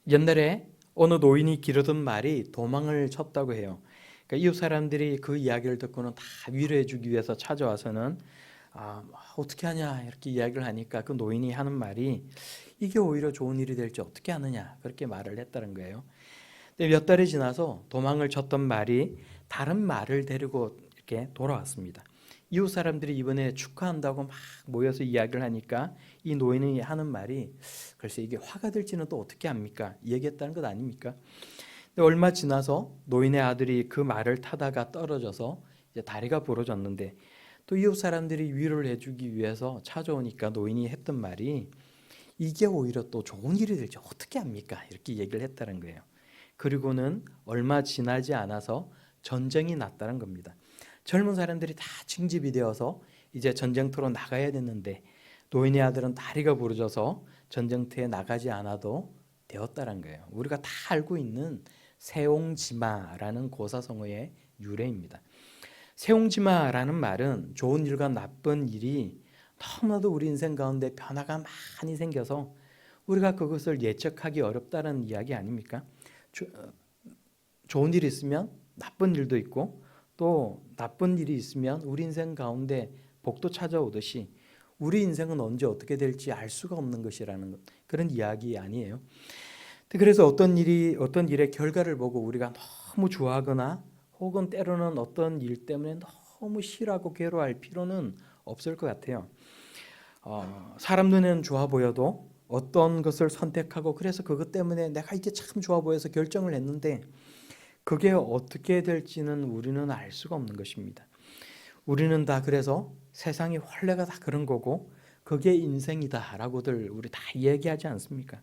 옛날에 어느 노인이 기르던 말이 도망을 쳤다고 해요. 그러니까 이웃 사람들이 그 이야기를 듣고는 다 위로해 주기 위해서 찾아와서는 어떻게 하냐 이렇게 이야기를 하니까 그 노인이 하는 말이 이게 오히려 좋은 일이 될지 어떻게 하느냐 그렇게 말을 했다는 거예요. 근데 몇 달이 지나서 도망을 쳤던 말이 다른 말을 데리고 이렇게 돌아왔습니다. 이웃 사람들이 이번에 축하한다고 막 모여서 이야기를 하니까 이 노인이 하는 말이 글쎄 이게 화가 될지는 또 어떻게 합니까? 얘기했다는 것 아닙니까? 근데 얼마 지나서 노인의 아들이 그 말을 타다가 떨어져서 이제 다리가 부러졌는데 또 이웃 사람들이 위로를 해주기 위해서 찾아오니까 노인이 했던 말이 이게 오히려 또 좋은 일이 될지 어떻게 합니까? 이렇게 얘기를 했다는 거예요. 그리고는 얼마 지나지 않아서 전쟁이 났다는 겁니다. 젊은 사람들이 다 징집이 되어서 이제 전쟁터로 나가야 됐는데 노인의 아들은 다리가 부러져서 전쟁터에 나가지 않아도 되었다는 거예요. 우리가 다 알고 있는 세옹지마라는 고사성어의 유래입니다. 세옹지마라는 말은 좋은 일과 나쁜 일이 너무나도 우리 인생 가운데 변화가 많이 생겨서 우리가 그것을 예측하기 어렵다는 이야기 아닙니까? 좋은 일이 있으면 나쁜 일도 있고 또 나쁜 일이 있으면 우리 인생 가운데 복도 찾아오듯이 우리 인생은 언제 어떻게 될지 알 수가 없는 것이라는 그런 이야기 아니에요. 그래서 어떤 일의 결과를 보고 우리가 너무 좋아하거나 혹은 때로는 어떤 일 때문에 너무 싫어하고 괴로워할 필요는 없을 것 같아요. 사람 눈에는 좋아 보여도 어떤 것을 선택하고 그래서 그것 때문에 내가 이게 참 좋아 보여서 결정을 했는데 그게 어떻게 될지는 우리는 알 수가 없는 것입니다. 우리는 다 그래서 세상이 원래가 다 그런 거고 그게 인생이다라고들 우리 다 얘기하지 않습니까?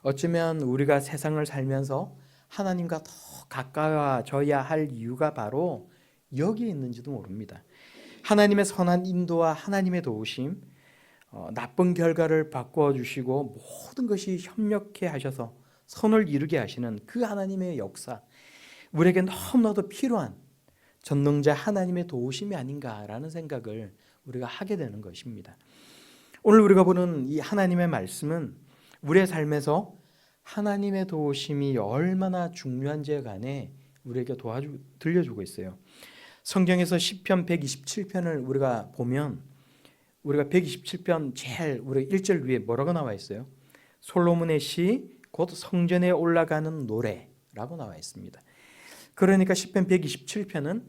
어쩌면 우리가 세상을 살면서 하나님과 더 가까워져야 할 이유가 바로 여기에 있는지도 모릅니다. 하나님의 선한 인도와 하나님의 도우심, 나쁜 결과를 바꾸어 주시고 모든 것이 협력해 하셔서 선을 이루게 하시는 그 하나님의 역사, 우리에게 너무나도 필요한 전능자 하나님의 도우심이 아닌가라는 생각을 우리가 하게 되는 것입니다. 오늘 우리가 보는 이 하나님의 말씀은 우리의 삶에서 하나님의 도우심이 얼마나 중요한지에 관해 우리에게 들려주고 있어요. 성경에서 시편 127편을 우리가 보면 우리가 127편 제일 우리 1절 위에 뭐라고 나와 있어요? 솔로몬의 시 곧 성전에 올라가는 노래라고 나와 있습니다. 그러니까 시편 127편은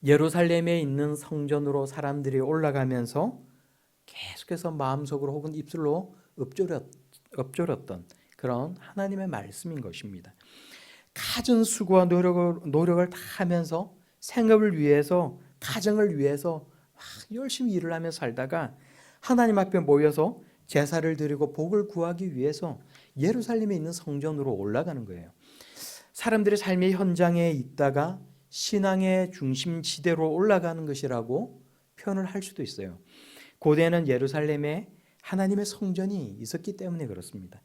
예루살렘에 있는 성전으로 사람들이 올라가면서 계속해서 마음속으로 혹은 입술로 읊조렸던 그런 하나님의 말씀인 것입니다. 갖은 수고와 노력을 다 하면서 생업을 위해서 가정을 위해서 열심히 일을 하며 살다가 하나님 앞에 모여서 제사를 드리고 복을 구하기 위해서 예루살렘에 있는 성전으로 올라가는 거예요. 사람들의 삶의 현장에 있다가 신앙의 중심지대로 올라가는 것이라고 표현을 할 수도 있어요. 고대에는 예루살렘에 하나님의 성전이 있었기 때문에 그렇습니다.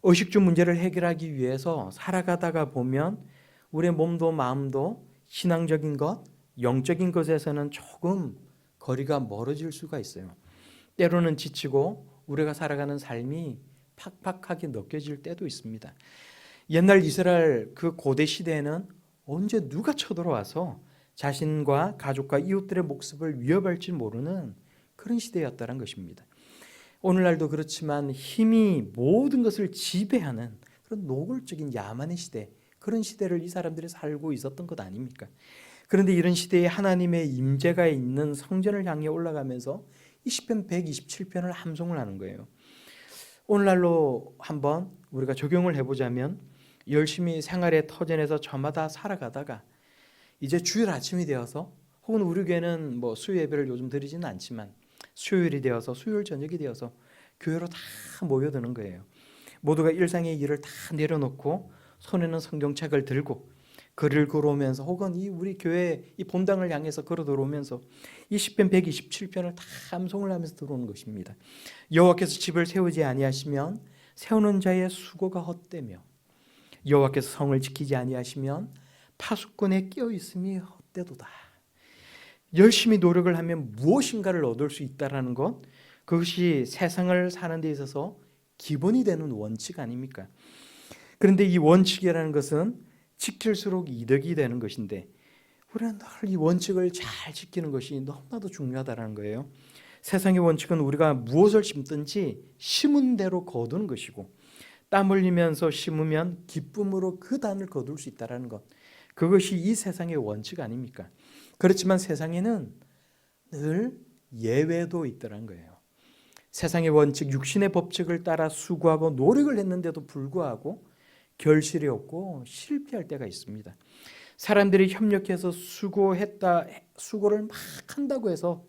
의식주 문제를 해결하기 위해서 살아가다가 보면 우리의 몸도 마음도 신앙적인 것, 영적인 것에서는 조금 거리가 멀어질 수가 있어요. 때로는 지치고 우리가 살아가는 삶이 팍팍하게 느껴질 때도 있습니다. 옛날 이스라엘 그 고대 시대에는 언제 누가 쳐들어와서 자신과 가족과 이웃들의 목숨을 위협할지 모르는 그런 시대였다는 것입니다. 오늘날도 그렇지만 힘이 모든 것을 지배하는 그런 노골적인 야만의 시대, 그런 시대를 이 사람들이 살고 있었던 것 아닙니까? 그런데 이런 시대에 하나님의 임재가 있는 성전을 향해 올라가면서 이 시편 127편을 함송을 하는 거예요. 오늘날로 한번 우리가 적용을 해보자면 열심히 생활의 터전에서 저마다 살아가다가 이제 주일 아침이 되어서 혹은 우리 교회는 뭐 수요 예배를 요즘 드리지는 않지만 수요일이 되어서 수요일 저녁이 되어서 교회로 다 모여드는 거예요. 모두가 일상의 일을 다 내려놓고 손에는 성경책을 들고 글을 걸어오면서 혹은 이 우리 교회 이 본당을 향해서 걸어 들어오면서 이 시편 127편을 다 함송을 하면서 들어오는 것입니다. 여호와께서 집을 세우지 아니하시면 세우는 자의 수고가 헛되며 여호와께서 성을 지키지 아니하시면 파수꾼의 끼어 있음이 헛되도다. 열심히 노력을 하면 무엇인가를 얻을 수 있다라는 것, 그것이 세상을 사는 데 있어서 기본이 되는 원칙 아닙니까? 그런데 이 원칙이라는 것은 지킬수록 이득이 되는 것인데 우리는 늘 이 원칙을 잘 지키는 것이 너무나도 중요하다는 거예요. 세상의 원칙은 우리가 무엇을 심든지 심은 대로 거두는 것이고 땀 흘리면서 심으면 기쁨으로 그 단을 거둘 수 있다는 것, 그것이 이 세상의 원칙 아닙니까? 그렇지만 세상에는 늘 예외도 있다는 거예요. 세상의 원칙, 육신의 법칙을 따라 수고하고 노력을 했는데도 불구하고 결실이 없고 실패할 때가 있습니다. 사람들이 협력해서 수고를 막 한다고 해서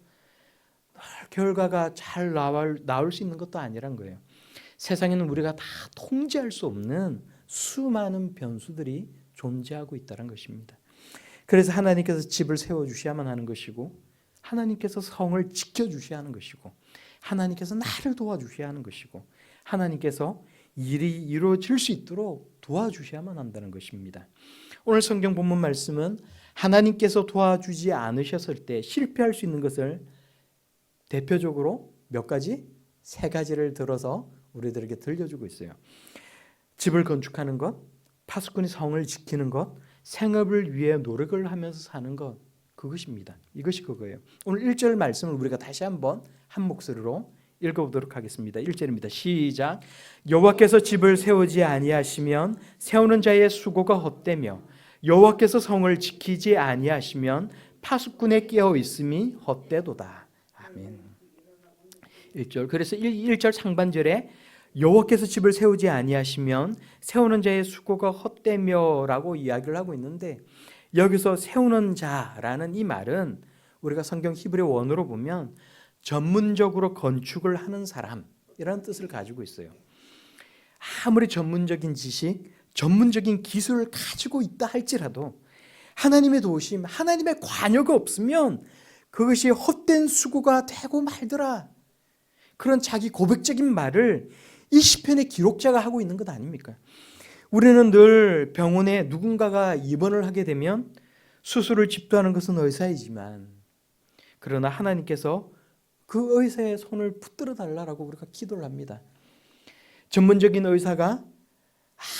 결과가 잘 나올 수 있는 것도 아니란 거예요. 세상에는 우리가 다 통제할 수 없는 수많은 변수들이 존재하고 있다는 것입니다. 그래서 하나님께서 집을 세워주셔야만 하는 것이고 하나님께서 성을 지켜주셔야 하는 것이고 하나님께서 나를 도와주셔야 하는 것이고 하나님께서 일이 이루어질 수 있도록 도와주셔야만 한다는 것입니다. 오늘 성경 본문 말씀은 하나님께서 도와주지 않으셨을 때 실패할 수 있는 것을 대표적으로 몇 가지? 3가지를 들어서 우리들에게 들려주고 있어요. 집을 건축하는 것, 파수꾼이 성을 지키는 것, 생업을 위해 노력을 하면서 사는 것, 그것입니다. 이것이 그거예요. 오늘 1절 말씀을 우리가 다시 한번 한 목소리로 읽어보도록 하겠습니다. 1절입니다. 시작. 여호와께서 집을 세우지 아니하시면 세우는 자의 수고가 헛되며 여호와께서 성을 지키지 아니하시면 파수꾼의 깨어 있음이 헛되도다. 아멘. 1절. 그래서 1절 상반절에 여호와께서 집을 세우지 아니하시면 세우는 자의 수고가 헛되며라고 이야기를 하고 있는데 여기서 세우는 자라는 이 말은 우리가 성경 히브리 원어로 보면 전문적으로 건축을 하는 사람이라는 뜻을 가지고 있어요. 아무리 전문적인 지식, 전문적인 기술을 가지고 있다 할지라도 하나님의 도우심, 하나님의 관여가 없으면 그것이 헛된 수고가 되고 말더라. 그런 자기 고백적인 말을 이 시편의 기록자가 하고 있는 것 아닙니까? 우리는 늘 병원에 누군가가 입원을 하게 되면 수술을 집도하는 것은 의사이지만 그러나 하나님께서 그 의사의 손을 붙들어 달라고 우리가 기도를 합니다. 전문적인 의사가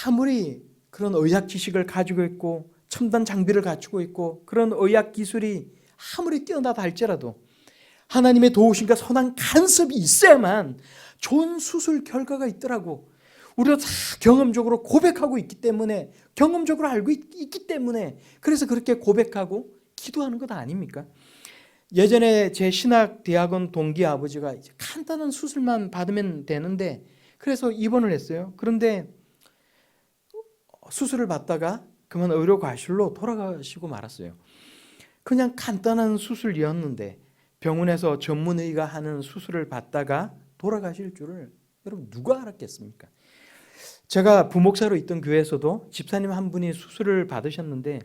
아무리 그런 의학 지식을 가지고 있고 첨단 장비를 갖추고 있고 그런 의학 기술이 아무리 뛰어나다 할지라도 하나님의 도우심과 선한 간섭이 있어야만 좋은 수술 결과가 있더라고. 우리가 다 경험적으로 고백하고 있기 때문에 경험적으로 알고 있기 때문에 그래서 그렇게 고백하고 기도하는 것 아닙니까? 예전에 제 신학대학원 동기 아버지가 간단한 수술만 받으면 되는데 그래서 입원을 했어요. 그런데 수술을 받다가 그만 의료과실로 돌아가시고 말았어요. 그냥 간단한 수술이었는데 병원에서 전문의가 하는 수술을 받다가 돌아가실 줄을 여러분 누가 알았겠습니까? 제가 부목사로 있던 교회에서도 집사님 한 분이 수술을 받으셨는데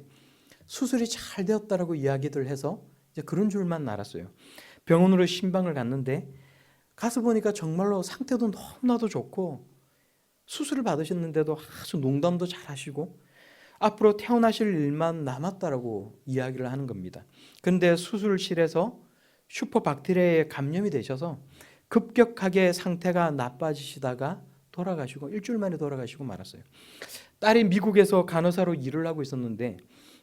수술이 잘 되었다라고 이야기들 해서 이제 그런 줄만 알았어요. 병원으로 신방을 갔는데 가서 보니까 정말로 상태도 너무나도 좋고 수술을 받으셨는데도 아주 농담도 잘 하시고 앞으로 태어나실 일만 남았다라고 이야기를 하는 겁니다. 그런데 수술실에서 슈퍼박테리아에 감염이 되셔서 급격하게 상태가 나빠지시다가 돌아가시고 일주일 만에 돌아가시고 말았어요. 딸이 미국에서 간호사로 일을 하고 있었는데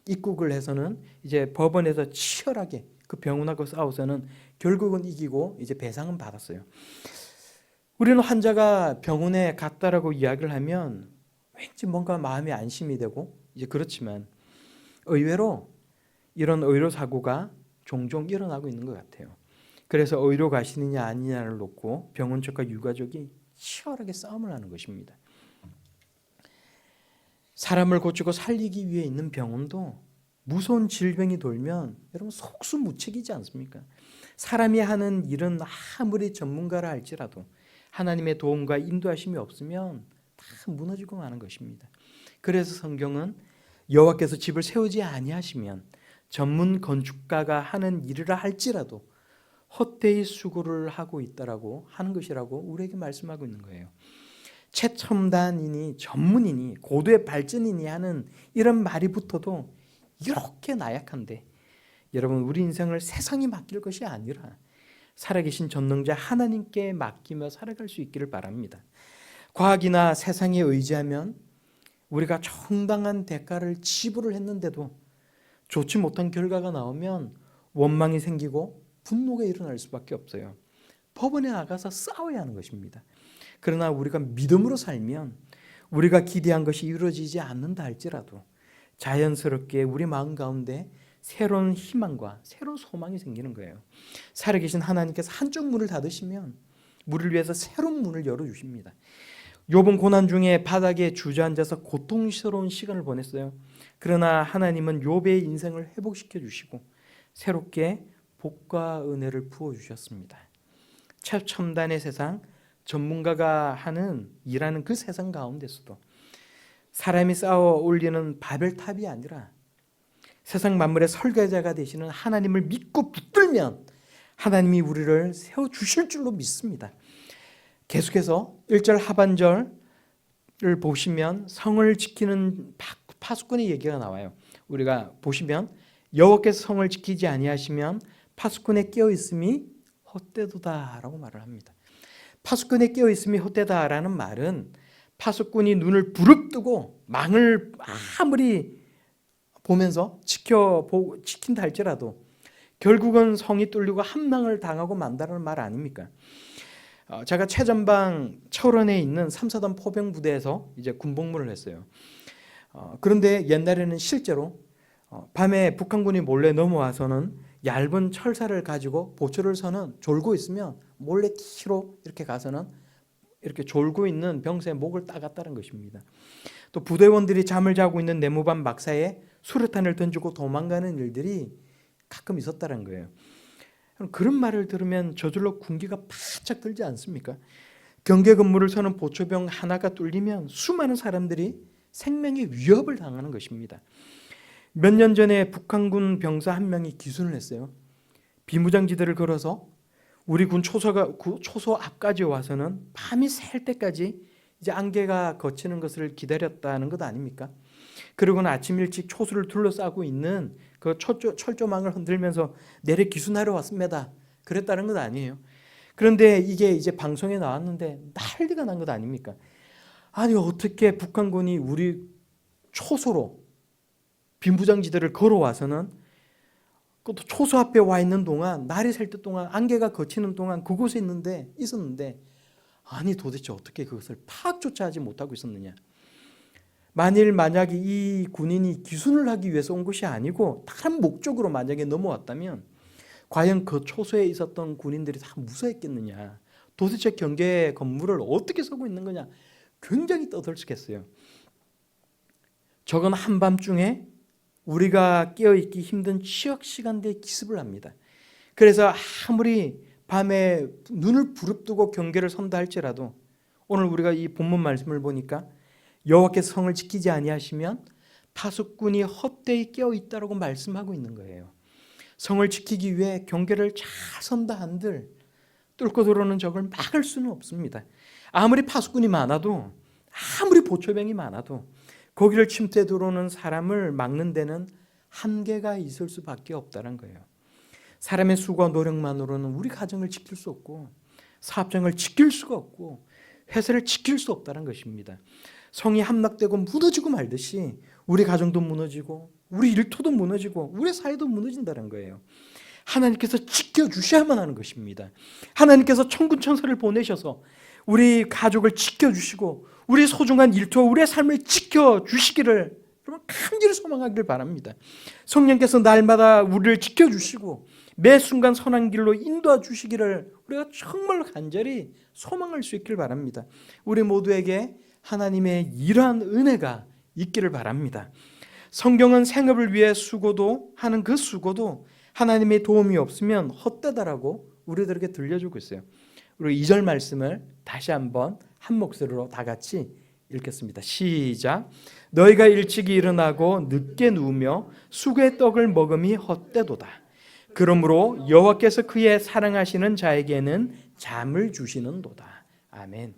입국을 해서는 이제 법원에서 치열하게 그 병원하고 싸워서는 결국은 이기고 이제 배상은 받았어요. 우리는 환자가 병원에 갔다라고 이야기를 하면 왠지 뭔가 마음이 안심이 되고 이제 그렇지만 의외로 이런 의료 사고가 종종 일어나고 있는 것 같아요. 그래서 의료 가시느냐 아니냐를 놓고 병원 측과 유가족이 치열하게 싸움을 하는 것입니다. 사람을 고치고 살리기 위해 있는 병원도 무서운 질병이 돌면 여러분 속수무책이지 않습니까? 사람이 하는 일은 아무리 전문가라 할지라도 하나님의 도움과 인도하심이 없으면 다 무너지고 마는 것입니다. 그래서 성경은 여호와께서 집을 세우지 아니하시면 전문 건축가가 하는 일이라 할지라도 헛되이 수고를 하고 있다라고 하는 것이라고 우리에게 말씀하고 있는 거예요. 최첨단이니 전문이니 고도의 발전이니 하는 이런 말이 붙어도 이렇게 나약한데 여러분 우리 인생을 세상에 맡길 것이 아니라 살아계신 전능자 하나님께 맡기며 살아갈 수 있기를 바랍니다. 과학이나 세상에 의지하면 우리가 정당한 대가를 지불을 했는데도 좋지 못한 결과가 나오면 원망이 생기고 분노가 일어날 수밖에 없어요. 법원에 나가서 싸워야 하는 것입니다. 그러나 우리가 믿음으로 살면 우리가 기대한 것이 이루어지지 않는다 할지라도 자연스럽게 우리 마음 가운데 새로운 희망과 새로운 소망이 생기는 거예요. 살아계신 하나님께서 한쪽 문을 닫으시면 우리를 위해서 새로운 문을 열어주십니다. 욥은 고난 중에 바닥에 주저앉아서 고통스러운 시간을 보냈어요. 그러나 하나님은 욥의 인생을 회복시켜 주시고 새롭게 복과 은혜를 부어주셨습니다. 최첨단의 세상, 전문가가 일하는 그 세상 가운데서도 사람이 쌓아 올리는 바벨탑이 아니라 세상 만물의 설계자가 되시는 하나님을 믿고 붙들면 하나님이 우리를 세워주실 줄로 믿습니다. 계속해서 1절 하반절을 보시면 성을 지키는 파수꾼의 얘기가 나와요. 우리가 보시면 여호와께서 성을 지키지 아니하시면 파수꾼에 깨어있음이 헛되도다라고 말을 합니다. 파수꾼에 깨어있음이 헛되다라는 말은 파수꾼이 눈을 부릅뜨고 망을 아무리 보면서 지킨다 할지라도 결국은 성이 뚫리고 함락을 당하고 만다는 말 아닙니까? 제가 최전방 철원에 있는 3사단 포병부대에서 이제 군복무를 했어요. 그런데 옛날에는 실제로 밤에 북한군이 몰래 넘어와서는 얇은 철사를 가지고 보초를 서는 졸고 있으면 몰래 키로 이렇게 가서는 이렇게 졸고 있는 병사의 목을 따갔다는 것입니다. 또 부대원들이 잠을 자고 있는 내무반 막사에 수류탄을 던지고 도망가는 일들이 가끔 있었다는 거예요. 그런 말을 들으면 저절로 군기가 바짝 들지 않습니까? 경계 근무를 서는 보초병 하나가 뚫리면 수많은 사람들이 생명의 위협을 당하는 것입니다. 몇 년 전에 북한군 병사 한 명이 기순을 했어요. 비무장지대를 걸어서 우리 군 초소 앞까지 와서는 밤이 샐 때까지 이제 안개가 걷히는 것을 기다렸다는 것 아닙니까? 그리고는 아침 일찍 초소를 둘러싸고 있는 그 철조망을 흔들면서 내래 기순하러 왔습니다. 그랬다는 것 아니에요. 그런데 이게 이제 방송에 나왔는데 난리가 난 것 아닙니까? 아니 어떻게 북한군이 우리 초소로 비무장지대를 걸어와서는 그것도 초소 앞에 와 있는 동안 날이 셀 때 동안 안개가 걷히는 동안 그곳에 있었는데 아니 도대체 어떻게 그것을 파악조차 하지 못하고 있었느냐. 만약에 이 군인이 기순을 하기 위해서 온 것이 아니고 다른 목적으로 만약에 넘어왔다면 과연 그 초소에 있었던 군인들이 다 무서웠겠느냐. 도대체 경계 건물을 어떻게 서고 있는 거냐. 굉장히 떠들썩했어요. 저건 한밤중에 우리가 깨어있기 힘든 취약 시간대에 기습을 합니다. 그래서 아무리 밤에 눈을 부릅뜨고 경계를 선다 할지라도 오늘 우리가 이 본문 말씀을 보니까 여호와께서 성을 지키지 아니하시면 파수꾼이 헛되이 깨어있다라고 말씀하고 있는 거예요. 성을 지키기 위해 경계를 잘 선다 한들 뚫고 들어오는 적을 막을 수는 없습니다. 아무리 파수꾼이 많아도 아무리 보초병이 많아도 거기를 침투해 들어오는 사람을 막는 데는 한계가 있을 수밖에 없다는 거예요. 사람의 수고와 노력만으로는 우리 가정을 지킬 수 없고 사업장을 지킬 수가 없고 회사를 지킬 수 없다는 것입니다. 성이 함락되고 무너지고 말듯이 우리 가정도 무너지고 우리 일터도 무너지고 우리 사회도 무너진다는 거예요. 하나님께서 지켜주셔야만 하는 것입니다. 하나님께서 천군천사를 보내셔서 우리 가족을 지켜주시고 우리 소중한 일터, 우리의 삶을 지켜주시기를 여러분 간절히 소망하기를 바랍니다. 성령께서 날마다 우리를 지켜주시고 매 순간 선한 길로 인도해 주시기를 우리가 정말 간절히 소망할 수 있기를 바랍니다. 우리 모두에게 하나님의 이러한 은혜가 있기를 바랍니다. 성경은 생업을 위해 수고도 하는 그 수고도 하나님의 도움이 없으면 헛되다라고 우리들에게 들려주고 있어요. 우리 2절 말씀을 다시 한번 한 목소리로 다 같이 읽겠습니다. 시작. 너희가 일찍이 일어나고 늦게 누우며 수고의 떡을 먹음이 헛되도다. 그러므로 여호와께서 그의 사랑하시는 자에게는 잠을 주시는도다. 아멘.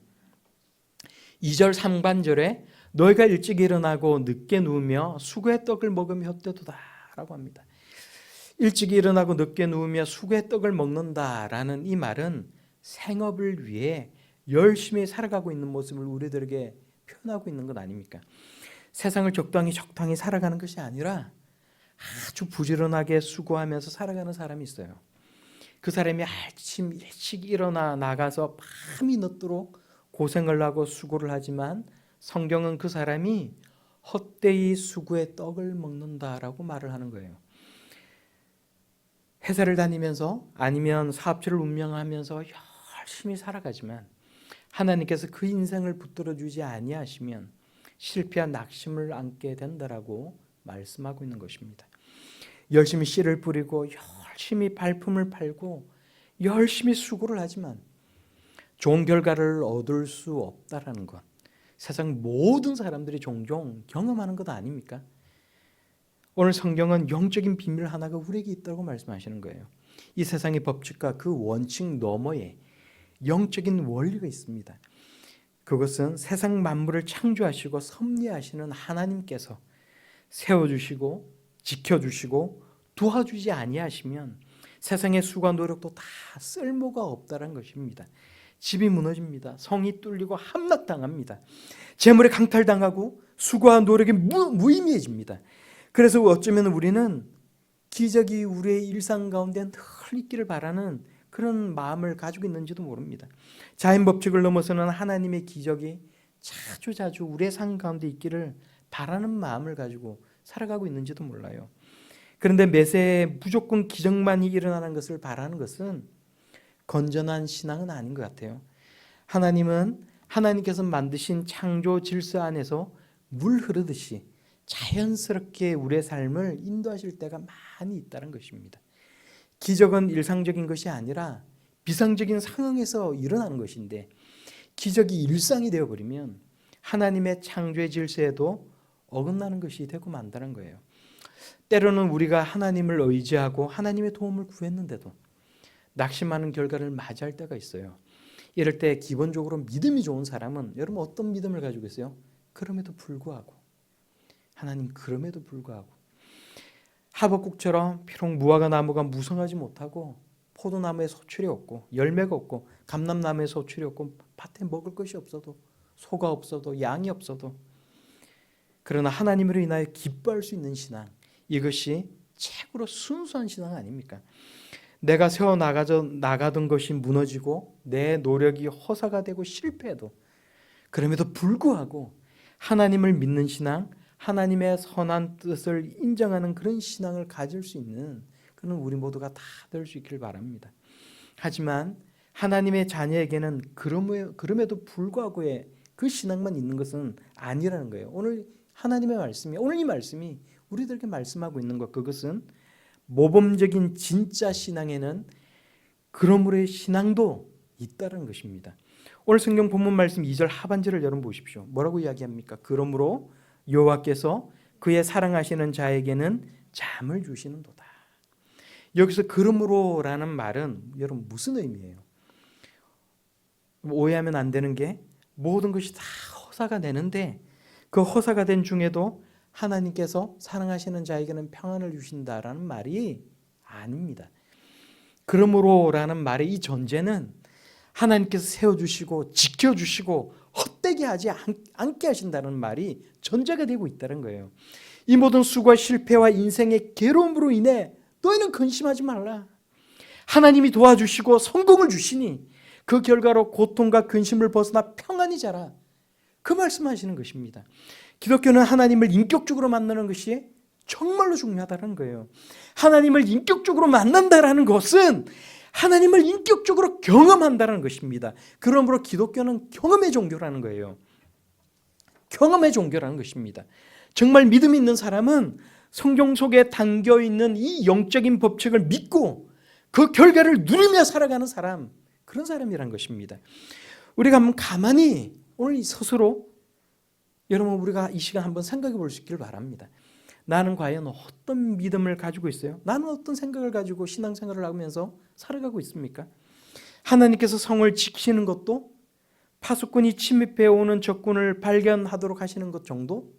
2절 상반절에 너희가 일찍 일어나고 늦게 누우며 수고의 떡을 먹으며 헛되도다 라고 합니다. 일찍 일어나고 늦게 누우며 수고의 떡을 먹는다라는 이 말은 생업을 위해 열심히 살아가고 있는 모습을 우리들에게 표현하고 있는 것 아닙니까? 세상을 적당히 살아가는 것이 아니라 아주 부지런하게 수고하면서 살아가는 사람이 있어요. 그 사람이 아침 일찍 일어나 나가서 밤이 늦도록 고생을 하고 수고를 하지만 성경은 그 사람이 헛되이 수고의 떡을 먹는다라고 말을 하는 거예요. 회사를 다니면서 아니면 사업체를 운영하면서 열심히 살아가지만 하나님께서 그 인생을 붙들어 주지 아니하시면 실패한 낙심을 안게 된다라고 말씀하고 있는 것입니다. 열심히 씨를 뿌리고 열심히 발품을 팔고 열심히 수고를 하지만 좋은 결과를 얻을 수 없다라는 것, 세상 모든 사람들이 종종 경험하는 것 아닙니까? 오늘 성경은 영적인 비밀 하나가 우리에게 있다고 말씀하시는 거예요. 이 세상의 법칙과 그 원칙 너머에 영적인 원리가 있습니다. 그것은 세상 만물을 창조하시고 섭리하시는 하나님께서 세워주시고 지켜주시고 도와주지 아니하시면 세상의 수고와 노력도 다 쓸모가 없다는 것입니다. 집이 무너집니다. 성이 뚫리고 함락당합니다. 재물에 강탈당하고 수고와 노력이 무의미해집니다. 그래서 어쩌면 우리는 기적이 우리의 일상 가운데 늘 있기를 바라는 그런 마음을 가지고 있는지도 모릅니다. 자연 법칙을 넘어서는 하나님의 기적이 자주 우리의 삶 가운데 있기를 바라는 마음을 가지고 살아가고 있는지도 몰라요. 그런데 매사에 무조건 기적만이 일어나는 것을 바라는 것은 건전한 신앙은 아닌 것 같아요. 하나님은 하나님께서 만드신 창조 질서 안에서 물 흐르듯이 자연스럽게 우리의 삶을 인도하실 때가 많이 있다는 것입니다. 기적은 일상적인 것이 아니라 비상적인 상황에서 일어나는 것인데 기적이 일상이 되어버리면 하나님의 창조의 질서에도 어긋나는 것이 되고 만다는 거예요. 때로는 우리가 하나님을 의지하고 하나님의 도움을 구했는데도 낙심하는 결과를 맞이할 때가 있어요. 이럴 때 기본적으로 믿음이 좋은 사람은 여러분 어떤 믿음을 가지고 있어요? 그럼에도 불구하고 하나님 그럼에도 불구하고 하박국처럼 비록 무화과 나무가 무성하지 못하고 포도나무에 소출이 없고 열매가 없고 감람나무에 소출이 없고 밭에 먹을 것이 없어도 소가 없어도 양이 없어도 그러나 하나님으로 인하여 기뻐할 수 있는 신앙, 이것이 최고로 순수한 신앙 아닙니까? 내가 세워나가던 것이 무너지고 내 노력이 허사가 되고 실패해도 그럼에도 불구하고 하나님을 믿는 신앙, 하나님의 선한 뜻을 인정하는 그런 신앙을 가질 수 있는 그런 우리 모두가 다 될 수 있기를 바랍니다. 하지만 하나님의 자녀에게는 그럼에도 불구하고의 그 신앙만 있는 것은 아니라는 거예요. 오늘 하나님의 말씀이, 오늘 이 말씀이 우리들에게 말씀하고 있는 것, 그것은 모범적인 진짜 신앙에는 그러므로의 신앙도 있다는 것입니다. 오늘 성경 본문 말씀 2절 하반절을 여러분 보십시오. 뭐라고 이야기합니까? 그러므로 여호와께서 그의 사랑하시는 자에게는 잠을 주시는도다. 여기서 그러므로라는 말은 여러분 무슨 의미예요? 오해하면 안 되는 게 모든 것이 다 허사가 되는데 그 허사가 된 중에도 하나님께서 사랑하시는 자에게는 평안을 주신다라는 말이 아닙니다. 그러므로라는 말의 이 전제는 하나님께서 세워주시고 지켜주시고 헛되게 하지 않게 하신다는 말이 전제가 되고 있다는 거예요. 이 모든 수고와 실패와 인생의 괴로움으로 인해 너희는 근심하지 말라. 하나님이 도와주시고 성공을 주시니 그 결과로 고통과 근심을 벗어나 평안히 자라. 그 말씀하시는 것입니다. 기독교는 하나님을 인격적으로 만나는 것이 정말로 중요하다는 거예요. 하나님을 인격적으로 만난다는 것은 하나님을 인격적으로 경험한다는 것입니다. 그러므로 기독교는 경험의 종교라는 거예요. 경험의 종교라는 것입니다. 정말 믿음이 있는 사람은 성경 속에 담겨있는 이 영적인 법칙을 믿고 그 결과를 누리며 살아가는 사람, 그런 사람이란 것입니다. 우리가 한번 가만히 오늘 스스로 여러분 우리가 이 시간 한번 생각해 볼 수 있기를 바랍니다. 나는 과연 어떤 믿음을 가지고 있어요? 나는 어떤 생각을 가지고 신앙생활을 하면서 살아가고 있습니까? 하나님께서 성을 지키는 것도 파수꾼이 침입해 오는 적군을 발견하도록 하시는 것 정도?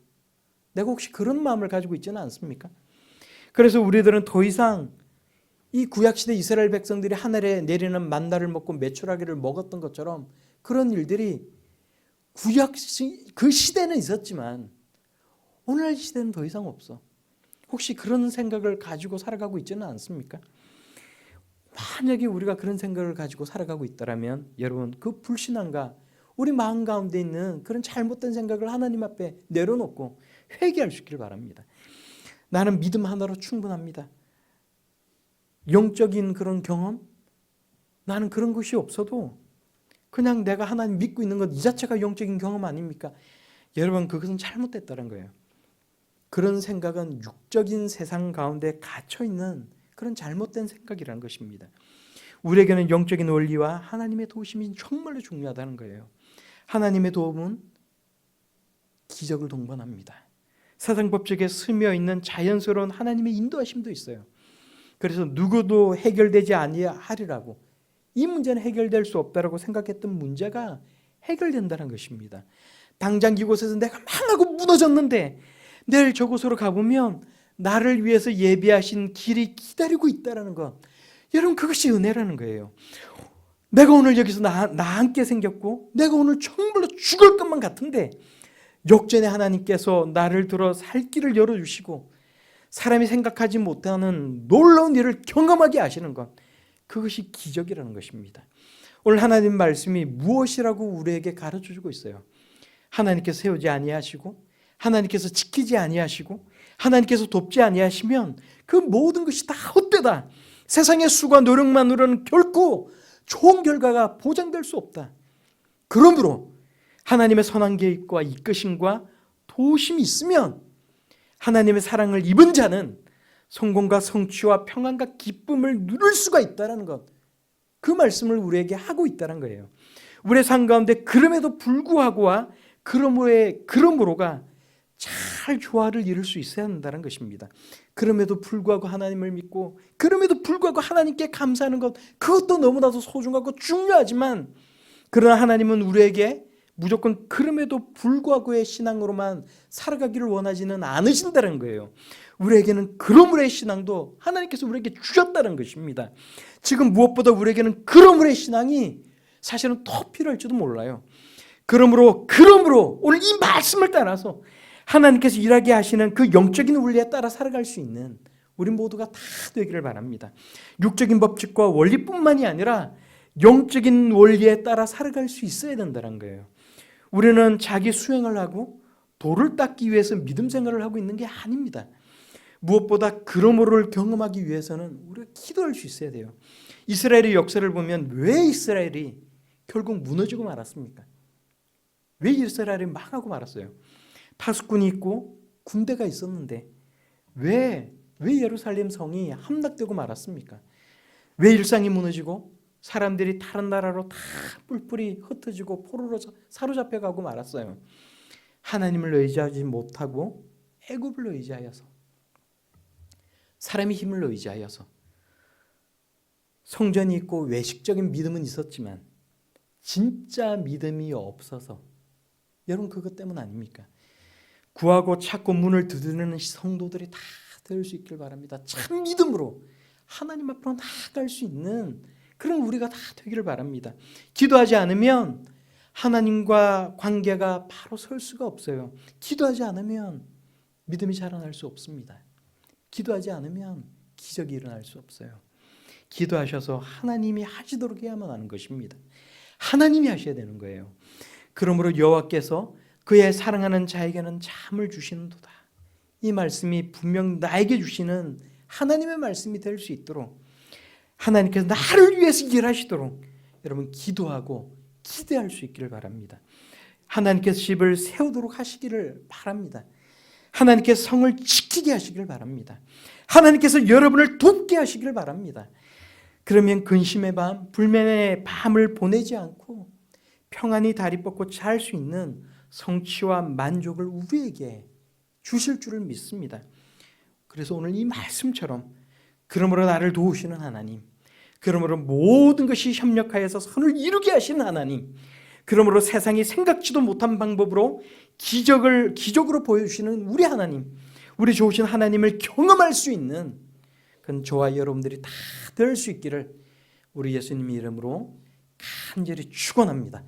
내가 혹시 그런 마음을 가지고 있지는 않습니까? 그래서 우리들은 더 이상 이 구약시대 이스라엘 백성들이 하늘에 내리는 만나를 먹고 메추라기를 먹었던 것처럼 그런 일들이 구약 그 시대는 있었지만 오늘날 시대는 더 이상 없어. 혹시 그런 생각을 가지고 살아가고 있지는 않습니까? 만약에 우리가 그런 생각을 가지고 살아가고 있다면 여러분, 그 불신앙과 우리 마음 가운데 있는 그런 잘못된 생각을 하나님 앞에 내려놓고 회개할 수 있기를 바랍니다. 나는 믿음 하나로 충분합니다. 영적인 그런 경험, 나는 그런 것이 없어도 그냥 내가 하나님 믿고 있는 것 이 자체가 영적인 경험 아닙니까? 여러분, 그것은 잘못됐다는 거예요. 그런 생각은 육적인 세상 가운데 갇혀있는 그런 잘못된 생각이라는 것입니다. 우리에게는 영적인 원리와 하나님의 도우심이 정말로 중요하다는 거예요. 하나님의 도움은 기적을 동반합니다. 세상 법칙에 스며있는 자연스러운 하나님의 인도하심도 있어요. 그래서 누구도 해결되지 아니하리라고, 이 문제는 해결될 수 없다라고 생각했던 문제가 해결된다는 것입니다. 당장 이곳에서 내가 망하고 무너졌는데 내일 저곳으로 가보면 나를 위해서 예비하신 길이 기다리고 있다는 것, 여러분, 그것이 은혜라는 거예요. 내가 오늘 여기서 나 함께 생겼고 내가 오늘 정말로 죽을 것만 같은데 역전의 하나님께서 나를 들어 살 길을 열어주시고 사람이 생각하지 못하는 놀라운 일을 경험하게 하시는 것, 그것이 기적이라는 것입니다. 오늘 하나님 말씀이 무엇이라고 우리에게 가르쳐주고 있어요. 하나님께서 세우지 아니하시고 하나님께서 지키지 아니하시고 하나님께서 돕지 아니하시면 그 모든 것이 다 헛되다. 세상의 수고와 노력만으로는 결코 좋은 결과가 보장될 수 없다. 그러므로 하나님의 선한 계획과 이끄심과 도우심이 있으면 하나님의 사랑을 입은 자는 성공과 성취와 평안과 기쁨을 누릴 수가 있다는 것, 그 말씀을 우리에게 하고 있다는 거예요. 우리의 삶 가운데 그럼에도 불구하고와 그러므로가 잘 조화를 이룰 수 있어야 한다는 것입니다. 그럼에도 불구하고 하나님을 믿고 그럼에도 불구하고 하나님께 감사하는 것, 그것도 너무나도 소중하고 중요하지만 그러나 하나님은 우리에게 무조건 그럼에도 불구하고의 신앙으로만 살아가기를 원하지는 않으신다는 거예요. 우리에게는 그러므로의 신앙도 하나님께서 우리에게 주셨다는 것입니다. 지금 무엇보다 우리에게는 그러므로의 신앙이 사실은 더 필요할지도 몰라요. 그러므로 오늘 이 말씀을 따라서 하나님께서 일하게 하시는 그 영적인 원리에 따라 살아갈 수 있는 우리 모두가 다 되기를 바랍니다. 육적인 법칙과 원리뿐만이 아니라 영적인 원리에 따라 살아갈 수 있어야 된다는 거예요. 우리는 자기 수행을 하고 도를 닦기 위해서 믿음 생활을 하고 있는 게 아닙니다. 무엇보다 그러므로를 경험하기 위해서는 우리가 기도할 수 있어야 돼요. 이스라엘의 역사를 보면 왜 이스라엘이 결국 무너지고 말았습니까? 왜 이스라엘이 망하고 말았어요? 파수꾼이 있고 군대가 있었는데 왜 예루살렘 성이 함락되고 말았습니까? 왜 일상이 무너지고 사람들이 다른 나라로 다 뿔뿔이 흩어지고 포로로 사로잡혀가고 말았어요? 하나님을 의지하지 못하고 애굽을 의지하여서, 사람의 힘을 의지하여서, 성전이 있고 외식적인 믿음은 있었지만 진짜 믿음이 없어서, 여러분 그것 때문 아닙니까? 구하고 찾고 문을 두드리는 성도들이 다 될 수 있길 바랍니다. 참 믿음으로 하나님 앞으로 나아갈 수 있는 그런 우리가 다 되기를 바랍니다. 기도하지 않으면 하나님과 관계가 바로 설 수가 없어요. 기도하지 않으면 믿음이 자라날 수 없습니다. 기도하지 않으면 기적이 일어날 수 없어요. 기도하셔서 하나님이 하시도록 해야만 하는 것입니다. 하나님이 하셔야 되는 거예요. 그러므로 여호와께서 그의 사랑하는 자에게는 잠을 주시는도다. 이 말씀이 분명 나에게 주시는 하나님의 말씀이 될 수 있도록 하나님께서 나를 위해서 일하시도록 여러분 기도하고 기대할 수 있기를 바랍니다. 하나님께서 집을 세우도록 하시기를 바랍니다. 하나님께서 성을 지키게 하시기를 바랍니다. 하나님께서 여러분을 돕게 하시기를 바랍니다. 그러면 근심의 밤, 불면의 밤을 보내지 않고 평안히 다리 뻗고 잘 수 있는 성취와 만족을 우리에게 주실 줄을 믿습니다. 그래서 오늘 이 말씀처럼 그러므로 나를 도우시는 하나님, 그러므로 모든 것이 협력하여서 선을 이루게 하시는 하나님, 그러므로 세상이 생각지도 못한 방법으로 기적으로 보여주시는 우리 하나님, 우리 좋으신 하나님을 경험할 수 있는 그건 저와 여러분들이 다 될 수 있기를 우리 예수님의 이름으로 간절히 축원합니다.